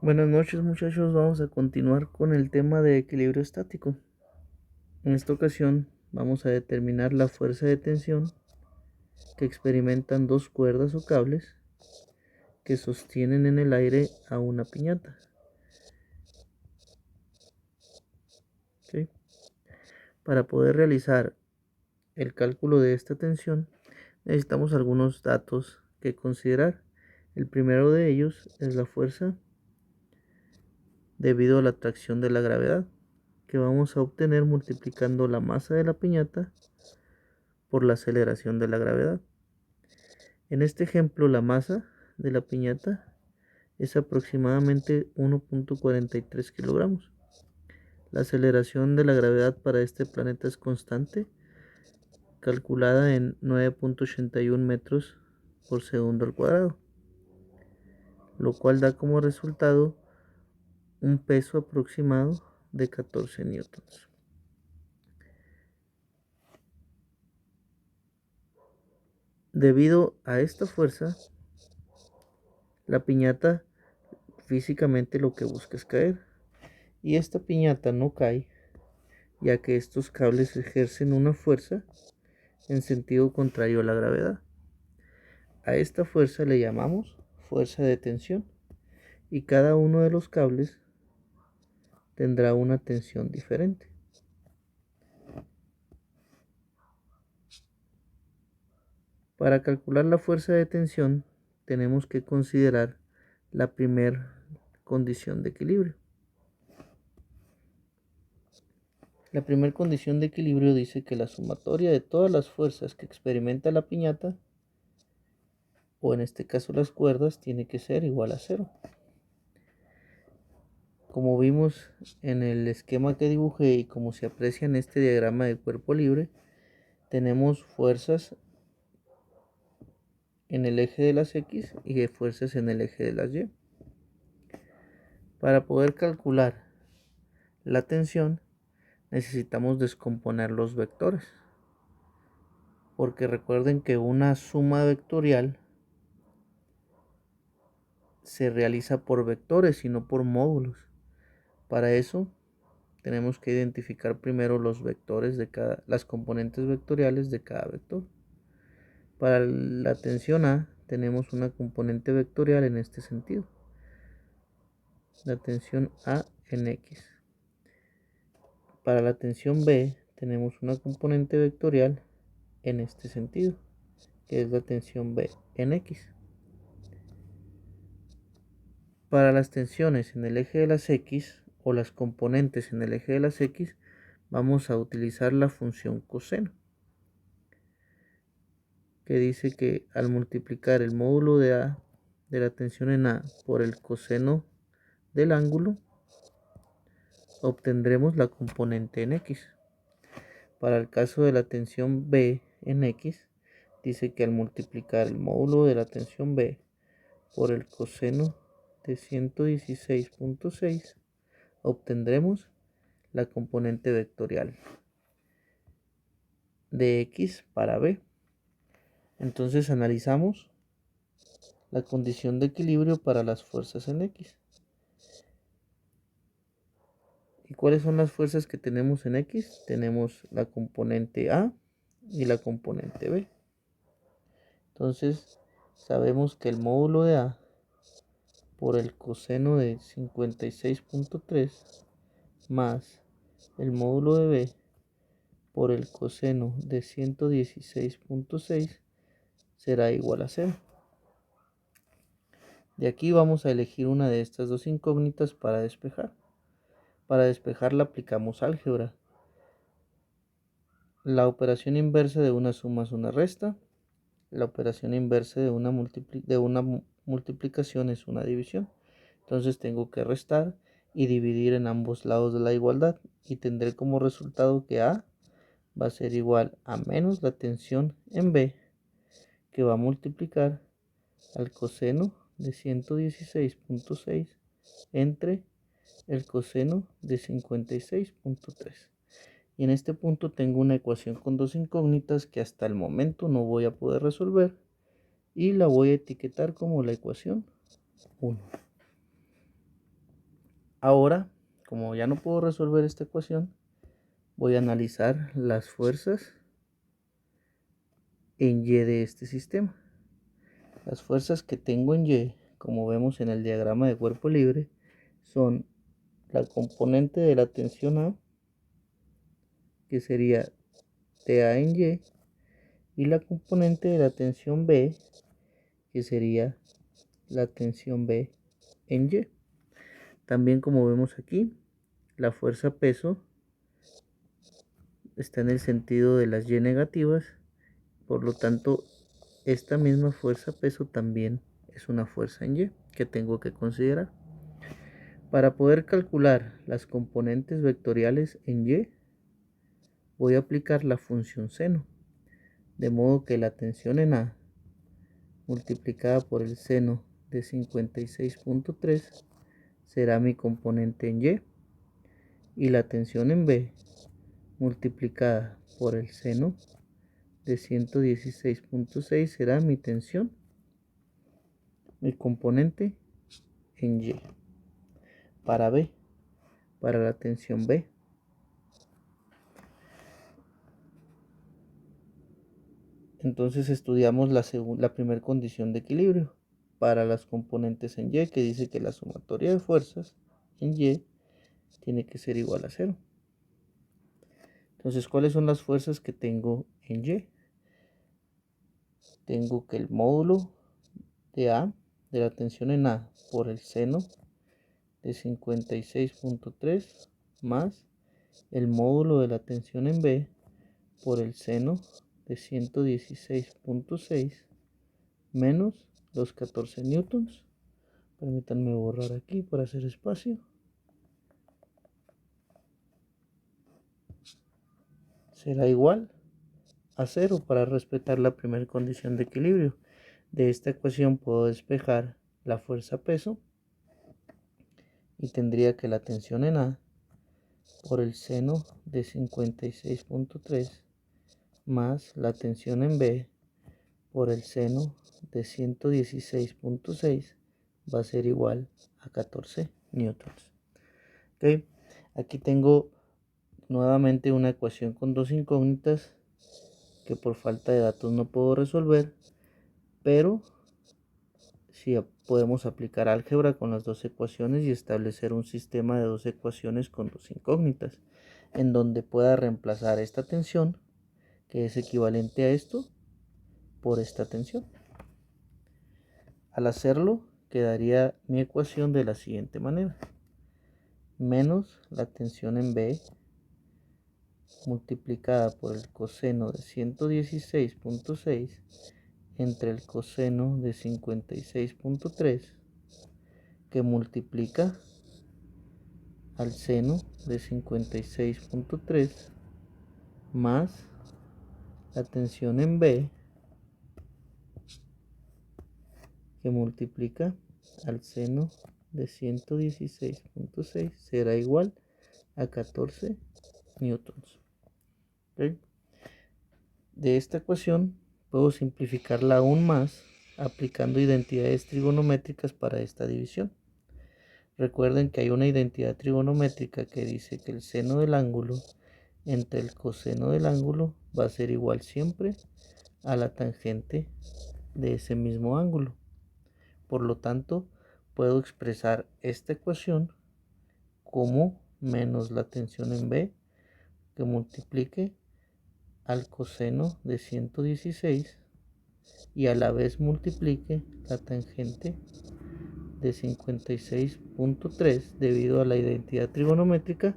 Buenas noches muchachos, vamos a continuar con el tema de equilibrio estático. En esta ocasión vamos a determinar la fuerza de tensión que experimentan dos cuerdas o cables que sostienen en el aire a una piñata. ¿Sí? Para poder realizar el cálculo de esta tensión necesitamos algunos datos que considerar. El primero de ellos es la fuerza debido a la atracción de la gravedad, que vamos a obtener multiplicando la masa de la piñata por la aceleración de la gravedad. En este ejemplo, la masa de la piñata es aproximadamente 1.43 kilogramos. La aceleración de la gravedad para este planeta es constante, calculada en 9.81 metros por segundo al cuadrado, lo cual da como resultado un peso aproximado de 14 newtons. Debido a esta fuerza, la piñata físicamente lo que busca es caer, y esta piñata no cae ya que estos cables ejercen una fuerza en sentido contrario a la gravedad. A esta fuerza le llamamos fuerza de tensión, y cada uno de los cables tendrá una tensión diferente. Para calcular la fuerza de tensión tenemos que considerar la primera condición de equilibrio. La primera condición de equilibrio dice que la sumatoria de todas las fuerzas que experimenta la piñata, o en este caso las cuerdas, tiene que ser igual a cero. Como vimos en el esquema que dibujé y como se aprecia en este diagrama de cuerpo libre, tenemos fuerzas en el eje de las X y fuerzas en el eje de las Y. Para poder calcular la tensión necesitamos descomponer los vectores, porque recuerden que una suma vectorial se realiza por vectores y no por módulos. Para eso tenemos que identificar primero los vectores de las componentes vectoriales de cada vector. Para la tensión A tenemos una componente vectorial en este sentido, la tensión A en X. Para la tensión B tenemos una componente vectorial en este sentido, que es la tensión B en X. Para las tensiones en el eje de las X o las componentes en el eje de las X vamos a utilizar la función coseno, que dice que al multiplicar el módulo de A de la tensión en A por el coseno del ángulo obtendremos la componente en X. Para el caso de la tensión B en X, dice que al multiplicar el módulo de la tensión B por el coseno de 116.6 obtendremos la componente vectorial de X para B. Entonces analizamos la condición de equilibrio para las fuerzas en X. ¿Y cuáles son las fuerzas que tenemos en X? Tenemos la componente A y la componente B. Entonces sabemos que el módulo de A por el coseno de 56.3 más el módulo de B por el coseno de 116.6 será igual a 0. De aquí vamos a elegir una de estas dos incógnitas para despejar. Para despejarla aplicamos álgebra. La operación inversa de una suma es una resta. La operación inversa de una multiplicación es una división. Entonces tengo que restar y dividir en ambos lados de la igualdad, y tendré como resultado que A va a ser igual a menos la tensión en B, que va a multiplicar al coseno de 116.6 entre el coseno de 56.3. Y en este punto tengo una ecuación con dos incógnitas que hasta el momento no voy a poder resolver, y la voy a etiquetar como la ecuación 1. Ahora, como ya no puedo resolver esta ecuación, voy a analizar las fuerzas en Y de este sistema. Las fuerzas que tengo en Y, como vemos en el diagrama de cuerpo libre, son la componente de la tensión A, que sería TA en y la componente de la tensión B, que sería la tensión B en Y. También, como vemos aquí, la fuerza peso está en el sentido de las Y negativas, por lo tanto, esta misma fuerza peso también es una fuerza en Y que tengo que considerar. Para poder calcular las componentes vectoriales en Y, voy a aplicar la función seno, de modo que la tensión en A multiplicada por el seno de 56.3 será mi componente en Y, y la tensión en B multiplicada por el seno de 116.6 será mi tensión, mi componente en Y. Para B, para la tensión B, entonces estudiamos la primera condición de equilibrio para las componentes en Y, que dice que la sumatoria de fuerzas en Y tiene que ser igual a 0. Entonces, ¿cuáles son las fuerzas que tengo en Y? Tengo que el módulo de A, de la tensión en A, por el seno de 56.3 más el módulo de la tensión en B por el seno de 116.6 menos los 14 newtons. Permítanme borrar aquí para hacer espacio. Será igual a 0 para respetar la primera condición de equilibrio. De esta ecuación puedo despejar la fuerza peso y tendría que la tensión en A por el seno de 56.3 más la tensión en B por el seno de 116.6 va a ser igual a 14 newtons. ¿Okay? Aquí tengo nuevamente una ecuación con dos incógnitas que por falta de datos no puedo resolver, pero sí podemos aplicar álgebra con las dos ecuaciones y establecer un sistema de dos ecuaciones con dos incógnitas, en donde pueda reemplazar esta tensión, que es equivalente a esto, por esta tensión. Al hacerlo, quedaría mi ecuación de la siguiente manera: menos la tensión en B multiplicada por el coseno de 116.6 entre el coseno de 56.3 que multiplica al seno de 56.3 más la tensión en B que multiplica al seno de 116.6 será igual a 14 newtons. ¿Okay? De esta ecuación puedo simplificarla aún más aplicando identidades trigonométricas para esta división. Recuerden que hay una identidad trigonométrica que dice que el seno del ángulo entre el coseno del ángulo va a ser igual siempre a la tangente de ese mismo ángulo. Por lo tanto, puedo expresar esta ecuación como menos la tensión en B que multiplique al coseno de 116 y a la vez multiplique la tangente de 56.3 debido a la identidad trigonométrica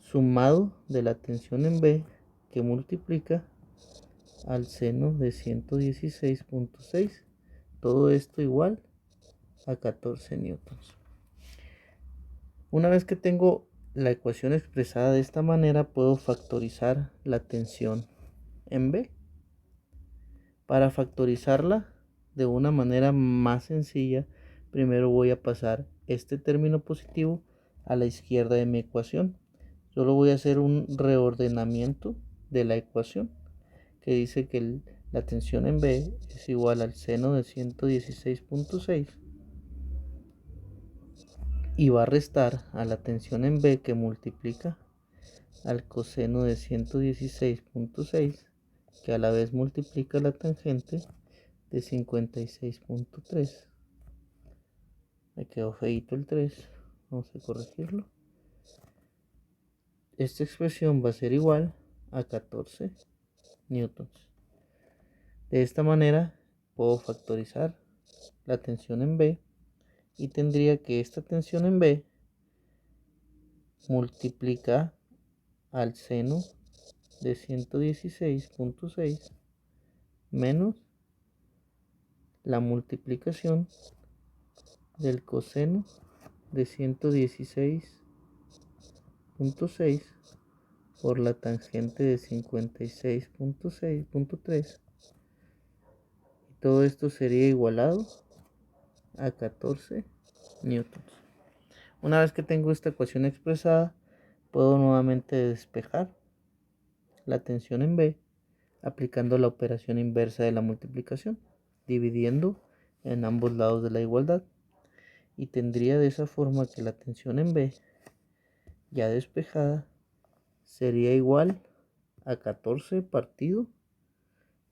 sumado de la tensión en B que multiplica al seno de 116.6, todo esto igual a 14 newtons. Una vez que tengo la ecuación expresada de esta manera, puedo factorizar la tensión en B. Para factorizarla de una manera más sencilla, primero voy a pasar este término positivo a la izquierda de mi ecuación. Solo voy a hacer un reordenamiento de la ecuación que dice que la tensión en B es igual al seno de 116.6 y va a restar a la tensión en B que multiplica al coseno de 116.6, que a la vez multiplica la tangente de 56.3. Me quedó feito el 3, vamos a corregirlo. Esta expresión va a ser igual a 14 newtons. De esta manera puedo factorizar la tensión en B y tendría que esta tensión en B multiplica al seno de 116.6 menos la multiplicación del coseno de 116.6 por la tangente de 56.6.3, y todo esto sería igualado a 14 newtons. Una vez que tengo esta ecuación expresada, puedo nuevamente despejar la tensión en B aplicando la operación inversa de la multiplicación, dividiendo en ambos lados de la igualdad, y tendría de esa forma que la tensión en B ya despejada sería igual a 14 partido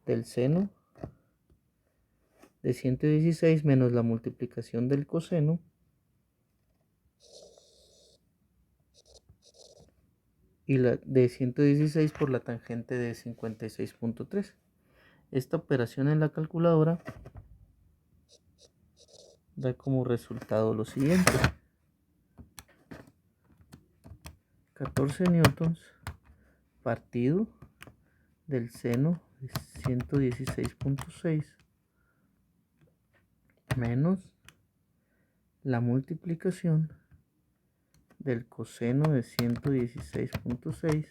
del seno de 116 menos la multiplicación del coseno y la de 116 por la tangente de 56.3. Esta operación en la calculadora da como resultado lo siguiente: 14 newtons partido del seno de 116.6 menos la multiplicación del coseno de 116.6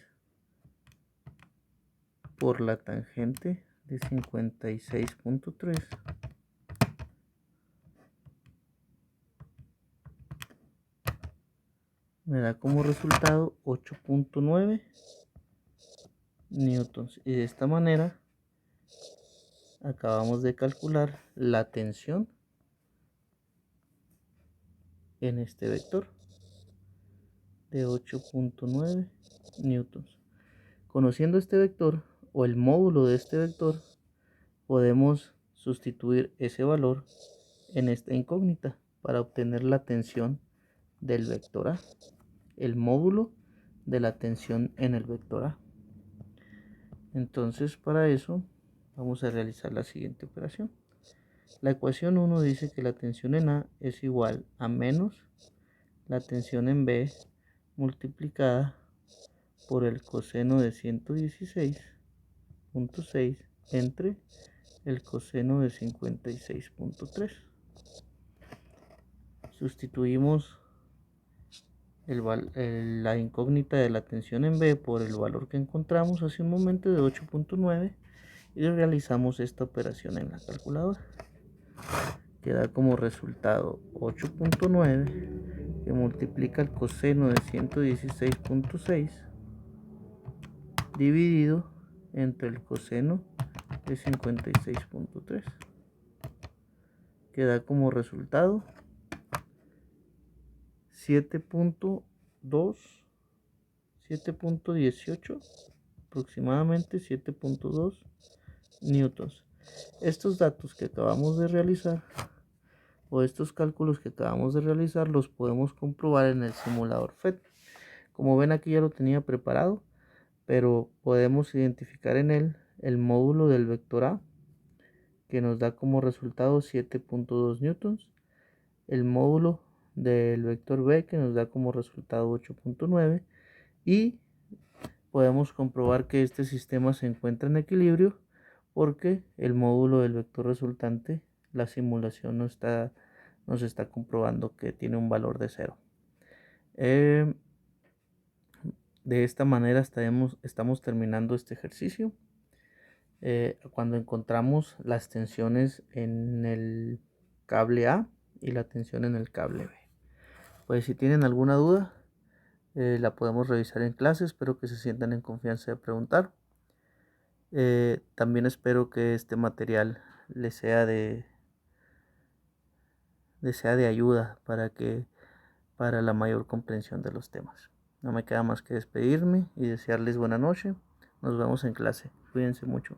por la tangente de 56.3 me da como resultado 8.9 newtons, y de esta manera acabamos de calcular la tensión en este vector de 8.9 newtons. Conociendo este vector o el módulo de este vector, podemos sustituir ese valor en esta incógnita para obtener la tensión del vector A, el módulo de la tensión en el vector A. Entonces, para eso vamos a realizar la siguiente operación. La ecuación 1 dice que la tensión en A es igual a menos la tensión en B multiplicada por el coseno de 116.6 entre el coseno de 56.3. Sustituimos la incógnita de la tensión en B por el valor que encontramos hace un momento de 8.9 y realizamos esta operación en la calculadora, que da como resultado 8.9 que multiplica el coseno de 116.6 dividido entre el coseno de 56.3, que da como resultado 7.18, aproximadamente 7.2 newtons. Estos datos que acabamos de realizar, o estos cálculos que acabamos de realizar, los podemos comprobar en el simulador FET. Como ven, aquí ya lo tenía preparado, pero podemos identificar en él el módulo del vector A, que nos da como resultado 7.2 newtons, el módulo del vector B, que nos da como resultado 8.9, y podemos comprobar que este sistema se encuentra en equilibrio porque el módulo del vector resultante, la simulación nos está comprobando que tiene un valor de 0. De esta manera estamos terminando este ejercicio. Cuando encontramos las tensiones en el cable A y la tensión en el cable B. Pues si tienen alguna duda, la podemos revisar en clase. Espero que se sientan en confianza de preguntar. También espero que este material les sea de ayuda para que para la mayor comprensión de los temas. No me queda más que despedirme y desearles buena noche. Nos vemos en clase. Cuídense mucho.